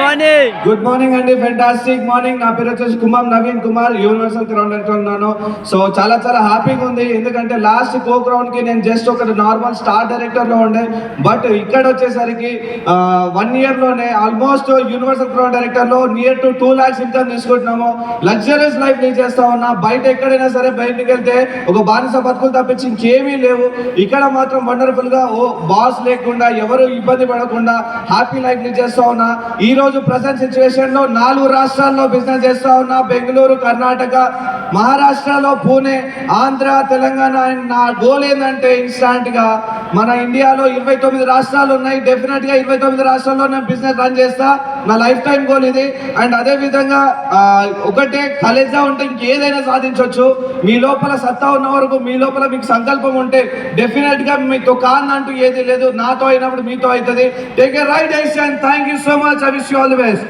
Morning. Good morning అండి, fantastic morning. నా పేరు వచ్చేసి Naveen Kumar, universal crown director ఉన్నాను. సో చాలా హ్యాపీగా ఉంది, ఎందుకంటే లాస్ట్ కో క్రౌన్ కి నేను జస్ట్ ఒక నార్మల్ స్టార్ డైరెక్టర్ లో ఉండే. బట్ ఇక్కడ వచ్చేసరికి 1 year లోనే ఆల్మోస్ట్ యూనివర్సల్ క్రౌన్ డైరెక్టర్ లో నియర్ టు 2 lakhs ఇన్కమ్ తీసుకుంటున్నాము. లగ్జరియస్ లైఫ్ లీడ్ చేస్తా ఉన్నా. బయట ఎక్కడైనా సరే బయటికి వెళ్తే ఒక బానిస బతుకులు తప్పించి ఇంకేమీ లేవు. ఇక్కడ మాత్రం వండర్ఫుల్ గా బాస్ లేకుండా, ఎవరు ఇబ్బంది పడకుండా హ్యాపీ లైఫ్ లీడ్ చేస్తా ఉన్నా. ఈ రోజు ప్రజెంట్ సిచ్యువేషన్ లో 4 రాష్ట్రాల్లో బిజినెస్ చేస్తా ఉన్నా. బెంగళూరు, కర్ణాటక, మహారాష్ట్రలో పూణే, ఆంధ్ర, తెలంగాణ. అండ్ నా గోల్ ఏంటంటే ఇన్స్టాంట్ గా మన ఇండియాలో 29 రాష్ట్రాలు ఉన్నాయి. డెఫినెట్ గా 29 రాష్ట్రాల్లో నేను బిజినెస్ రన్ చేస్తా. నా లైఫ్ టైం గోల్ ఇది. అండ్ అదే విధంగా ఒకటే కలేజా ఉంటే ఇంకేదైనా సాధించవచ్చు. మీ లోపల సత్తా ఉన్న వరకు, మీ లోపల మీకు సంకల్పం ఉంటే డెఫినెట్ గా మీతో కాదంటూ ఏది లేదు. నాతో అయినప్పుడు మీతో అవుతుంది. Take a right decision. Thank you so much. I wish you all the best.